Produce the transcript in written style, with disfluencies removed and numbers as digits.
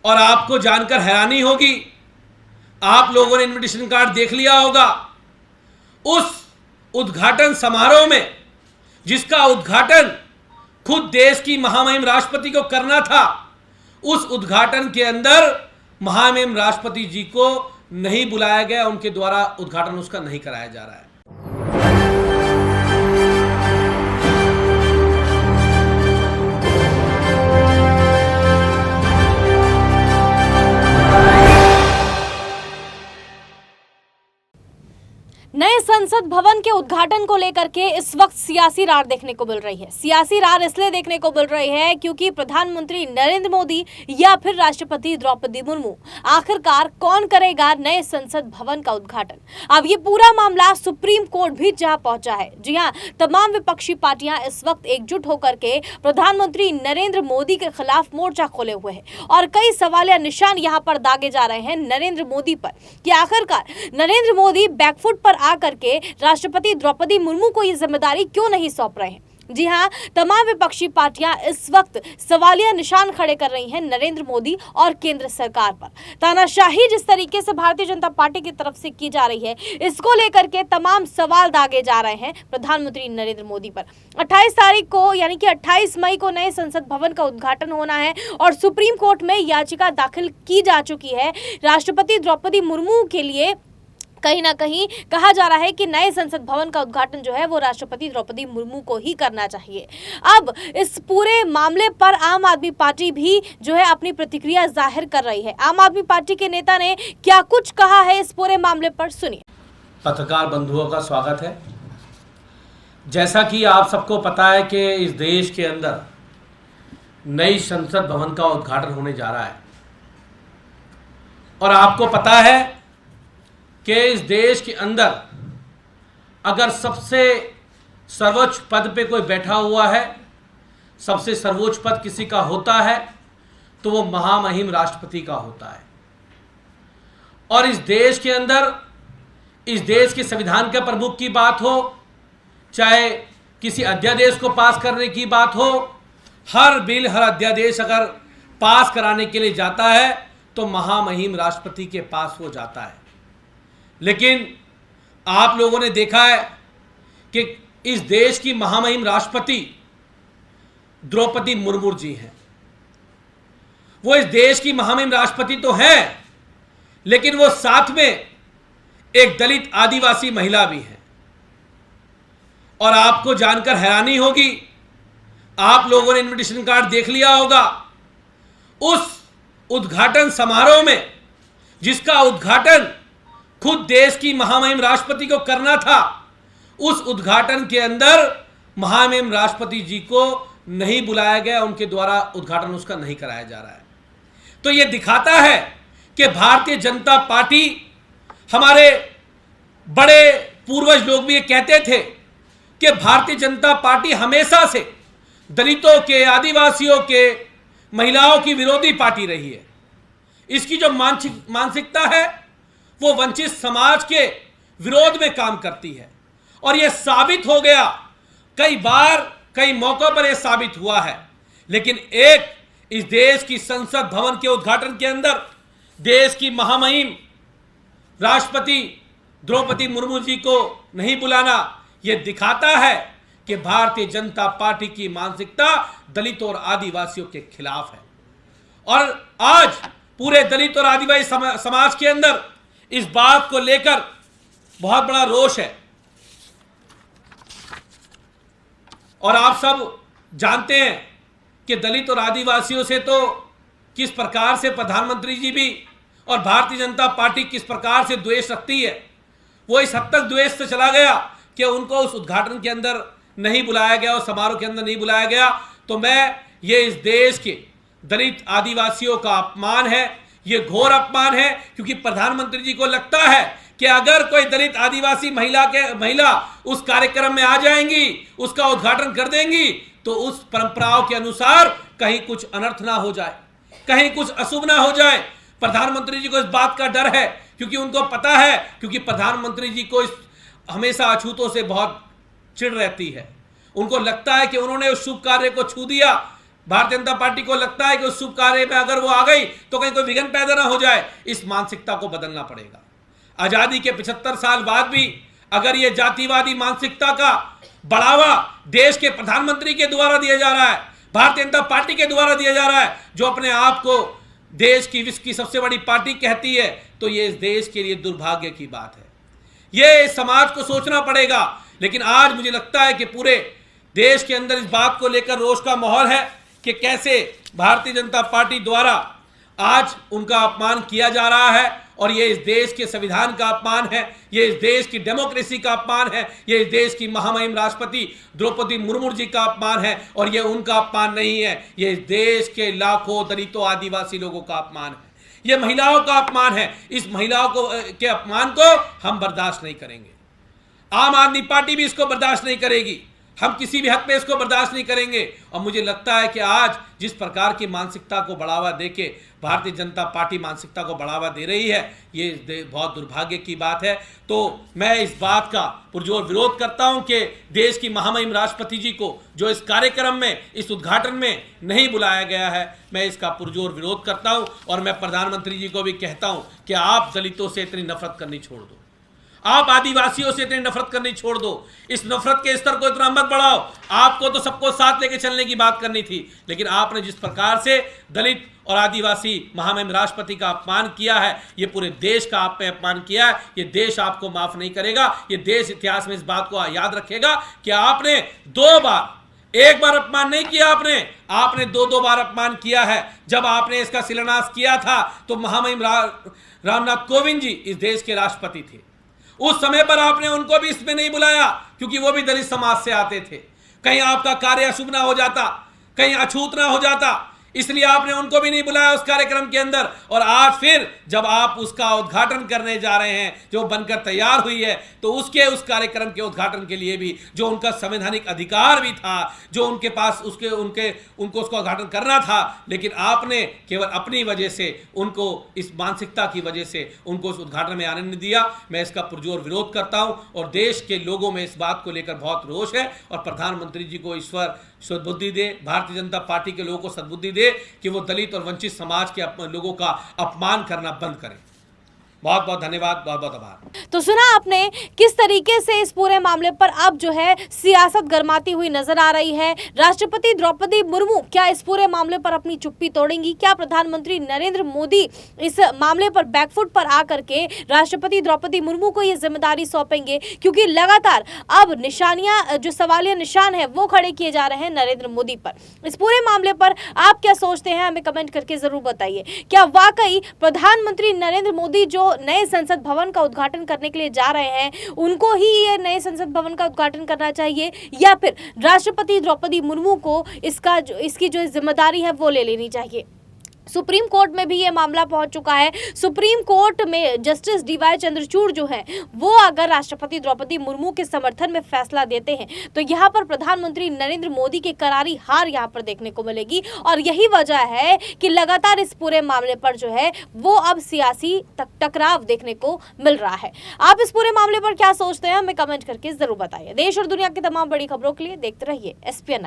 और आपको जानकर हैरानी होगी, आप लोगों ने इनविटेशन कार्ड देख लिया होगा। उस उद्घाटन समारोह में, जिसका उद्घाटन खुद देश की महामहिम राष्ट्रपति को करना था, उस उद्घाटन के अंदर महामहिम राष्ट्रपति जी को नहीं बुलाया गया, उनके द्वारा उद्घाटन उसका नहीं कराया जा रहा है। नए संसद भवन के उद्घाटन को लेकर के इस वक्त सियासी रार देखने को मिल रही है। सियासी रार इसलिए देखने को मिल रही है क्योंकि प्रधानमंत्री नरेंद्र मोदी या फिर राष्ट्रपति द्रौपदी मुर्मू, आखिरकार कौन करेगा नए संसद भवन का उद्घाटन। अब ये पूरा मामला सुप्रीम कोर्ट भी जा पहुंचा है। जी हाँ, तमाम विपक्षी पार्टियां इस वक्त एकजुट होकर के प्रधानमंत्री नरेंद्र मोदी के खिलाफ मोर्चा खोले हुए हैं और कई सवालिया निशान यहाँ पर दागे जा रहे हैं नरेंद्र मोदी पर कि आखिरकार नरेंद्र मोदी बैकफुट पर आकर के राष्ट्रपति द्रौपदी मुर्मू को ये जिम्मेदारी क्यों नहीं सौंप रहे हैं। जी हाँ, तमाम विपक्षी पार्टियां इस वक्त सवालिया निशान खड़े कर रही हैं नरेंद्र मोदी और केंद्र सरकार पर। तानाशाही जिस तरीके से भारतीय जनता पार्टी की तरफ से की जा रही है, इसको लेकर के तमाम सवाल दागे जा रहे हैं प्रधानमंत्री नरेंद्र मोदी पर। 28 तारीख को यानी कि 28 मई को नए संसद भवन का उद्घाटन होना है और सुप्रीम कोर्ट में याचिका दाखिल की जा चुकी है राष्ट्रपति द्रौपदी मुर्मू के लिए। कहीं ना कहीं कहा जा रहा है कि नए संसद भवन का उद्घाटन जो है वो राष्ट्रपति द्रौपदी मुर्मू को ही करना चाहिए। अब इस पूरे मामले पर आम आदमी पार्टी भी जो है अपनी प्रतिक्रिया जाहिर कर रही है। आम आदमी पार्टी के नेता ने क्या कुछ कहा है इस पूरे मामले पर, सुनिए। पत्रकार बंधुओं का स्वागत है। जैसा कि आप सबको पता है कि इस देश के अंदर नई संसद भवन का उद्घाटन होने जा रहा है और आपको पता है कि इस देश के अंदर अगर सबसे सर्वोच्च पद पे कोई बैठा हुआ है, सबसे सर्वोच्च पद किसी का होता है तो वो महामहिम राष्ट्रपति का होता है। और इस देश के अंदर, इस देश के संविधान के प्रमुख की बात हो, चाहे किसी अध्यादेश को पास करने की बात हो, हर बिल, हर अध्यादेश अगर पास कराने के लिए जाता है तो महामहिम राष्ट्रपति के पास वो जाता है। लेकिन आप लोगों ने देखा है कि इस देश की महामहिम राष्ट्रपति द्रौपदी मुर्मू जी हैं। वो इस देश की महामहिम राष्ट्रपति तो हैं, लेकिन वो साथ में एक दलित आदिवासी महिला भी हैं। और आपको जानकर हैरानी होगी, आप लोगों ने इनविटेशन कार्ड देख लिया होगा। उस उद्घाटन समारोह में, जिसका उद्घाटन खुद देश की महामहिम राष्ट्रपति को करना था, उस उद्घाटन के अंदर महामहिम राष्ट्रपति जी को नहीं बुलाया गया, उनके द्वारा उद्घाटन उसका नहीं कराया जा रहा है। तो यह दिखाता है कि भारतीय जनता पार्टी, हमारे बड़े पूर्वज लोग भी ये कहते थे कि भारतीय जनता पार्टी हमेशा से दलितों के, आदिवासियों के, महिलाओं की विरोधी पार्टी रही है। इसकी जो मानसिकता है वो वंचित समाज के विरोध में काम करती है और यह साबित हो गया, कई बार, कई मौकों पर यह साबित हुआ है। लेकिन एक इस देश की संसद भवन के उद्घाटन के अंदर देश की महामहिम राष्ट्रपति द्रौपदी मुर्मू जी को नहीं बुलाना, यह दिखाता है कि भारतीय जनता पार्टी की मानसिकता दलितों और आदिवासियों के खिलाफ है। और आज पूरे दलित और आदिवासी समाज के अंदर इस बात को लेकर बहुत बड़ा रोष है। और आप सब जानते हैं कि दलित और आदिवासियों से तो किस प्रकार से प्रधानमंत्री जी भी और भारतीय जनता पार्टी किस प्रकार से द्वेष रखती है। वो इस हद तक द्वेष से चला गया कि उनको उस उद्घाटन के अंदर नहीं बुलाया गया और समारोह के अंदर नहीं बुलाया गया। तो ये इस देश के दलित आदिवासियों का अपमान है, ये घोर अपमान है, क्योंकि प्रधानमंत्री जी को लगता है कि अगर कोई दलित आदिवासी महिला उस कार्यक्रम में आ जाएंगी, उसका उद्घाटन कर देंगी, तो उस परंपराओं के अनुसार कहीं कुछ अनर्थ ना हो जाए, कहीं कुछ अशुभ ना हो जाए। प्रधानमंत्री जी को इस बात का डर है, क्योंकि उनको पता है, क्योंकि प्रधानमंत्री जी को हमेशा अछूतों से बहुत चिढ़ रहती है। उनको लगता है कि उन्होंने उस शुभ कार्य को छू दिया, भारतीय जनता पार्टी को लगता है कि उस शुभ कार्य में अगर वो आ गई तो कहीं कोई विघ्न पैदा ना हो जाए। इस मानसिकता को बदलना पड़ेगा। आजादी के 75 साल बाद भी अगर ये जातिवादी मानसिकता का बढ़ावा देश के प्रधानमंत्री के द्वारा दिया जा रहा है, भारतीय जनता पार्टी के द्वारा दिया जा रहा है, जो अपने आप को देश की विश्व की सबसे बड़ी पार्टी कहती है, तो ये इस देश के लिए दुर्भाग्य की बात है। ये समाज को सोचना पड़ेगा। लेकिन आज मुझे लगता है कि पूरे देश के अंदर इस बात को लेकर रोष का माहौल है कि कैसे भारतीय जनता पार्टी द्वारा आज उनका अपमान किया जा रहा है, और ये इस देश के संविधान का अपमान है, ये इस देश की डेमोक्रेसी का अपमान है, ये इस देश की महामहिम राष्ट्रपति द्रौपदी मुर्मू जी का अपमान है, और ये उनका अपमान नहीं है, ये इस देश के लाखों दलितों आदिवासी लोगों का अपमान है, ये महिलाओं का अपमान है। इस महिलाओं के अपमान को हम बर्दाश्त नहीं करेंगे। आम आदमी पार्टी भी इसको बर्दाश्त नहीं करेगी। हम किसी भी हद पे इसको बर्दाश्त नहीं करेंगे। और मुझे लगता है कि आज जिस प्रकार की मानसिकता को बढ़ावा देके भारतीय जनता पार्टी मानसिकता को बढ़ावा दे रही है, ये बहुत दुर्भाग्य की बात है। तो मैं इस बात का पुरजोर विरोध करता हूं कि देश की महामहिम राष्ट्रपति जी को जो इस कार्यक्रम में, इस उद्घाटन में नहीं बुलाया गया है, मैं इसका पुरजोर विरोध करता हूं। और मैं प्रधानमंत्री जी को भी कहता हूं कि आप दलितों से इतनी नफरत करनी छोड़ दो, आप आदिवासियों से इतनी नफरत करनी छोड़ दो। इस नफरत के स्तर को इतना मत बढ़ाओ। आपको तो सबको साथ लेके चलने की बात करनी थी, लेकिन आपने जिस प्रकार से दलित और आदिवासी महामहिम राष्ट्रपति का अपमान किया है, ये पूरे देश का आपने अपमान किया है। ये देश आपको माफ नहीं करेगा। ये देश इतिहास में इस बात को याद रखेगा कि आपने 2 बार, एक बार अपमान नहीं किया, आपने 2 बार अपमान किया है। जब आपने इसका शिलान्यास किया था तो महामहिम रामनाथ कोविंद जी इस देश के राष्ट्रपति थे। उस समय पर आपने उनको भी इसमें नहीं बुलाया, क्योंकि वो भी दलित समाज से आते थे। कहीं आपका कार्य अशुभ ना हो जाता, कहीं अछूत ना हो जाता, इसलिए आपने उनको भी नहीं बुलाया उस कार्यक्रम के अंदर। और आज फिर जब आप उसका उद्घाटन करने जा रहे हैं, जो बनकर तैयार हुई है, तो उस कार्यक्रम के उद्घाटन के लिए भी जो उनका संवैधानिक अधिकार भी था, जो उनके पास उनको उसका उद्घाटन करना था, लेकिन आपने केवल अपनी वजह से, उनको इस मानसिकता की वजह से उनको उस उद्घाटन में आने नहीं दिया। मैं इसका पुरजोर विरोध करता हूं और देश के लोगों में इस बात को लेकर बहुत रोष है। और प्रधानमंत्री जी को ईश्वर सद्बुद्धि दे, भारतीय जनता पार्टी के लोगों को सद्बुद्धि दे कि वो दलित और वंचित समाज के लोगों का अपमान करना बंद करें। बहुत बहुत धन्यवाद, बहुत बहुत आभार। तो सुना आपने किस तरीके से इस पूरे मामले पर अब जो है सियासत गरमाती हुई नजर आ रही है। राष्ट्रपति द्रौपदी मुर्मू क्या इस पूरे मामले पर अपनी चुप्पी तोड़ेंगी? क्या प्रधानमंत्री नरेंद्र मोदी इस मामले पर बैकफुट पर आकर के राष्ट्रपति द्रौपदी मुर्मू को ये जिम्मेदारी सौंपेंगे? क्योंकि लगातार अब निशानियां, जो सवालिया निशान है, वो खड़े किए जा रहे हैं नरेंद्र मोदी पर। इस पूरे मामले पर आप क्या सोचते हैं, हमें कमेंट करके जरूर बताइए। क्या वाकई प्रधानमंत्री नरेंद्र मोदी जो नए संसद भवन का उद्घाटन करने के लिए जा रहे हैं, उनको ही ये नए संसद भवन का उद्घाटन करना चाहिए, या फिर राष्ट्रपति द्रौपदी मुर्मू को इसकी जो जिम्मेदारी है वो ले लेनी चाहिए? सुप्रीम कोर्ट में भी ये मामला पहुंच चुका है। सुप्रीम कोर्ट में जस्टिस डीवाई चंद्रचूड़ जो है वो अगर राष्ट्रपति द्रौपदी मुर्मू के समर्थन में फैसला देते हैं तो यहाँ पर प्रधानमंत्री नरेंद्र मोदी की करारी हार यहाँ पर देखने को मिलेगी। और यही वजह है कि लगातार इस पूरे मामले पर जो है वो अब सियासी टकराव देखने को मिल रहा है। आप इस पूरे मामले पर क्या सोचते हैं, हमें कमेंट करके जरूर बताइए। देश और दुनिया की तमाम बड़ी खबरों के लिए देखते रहिए SPN।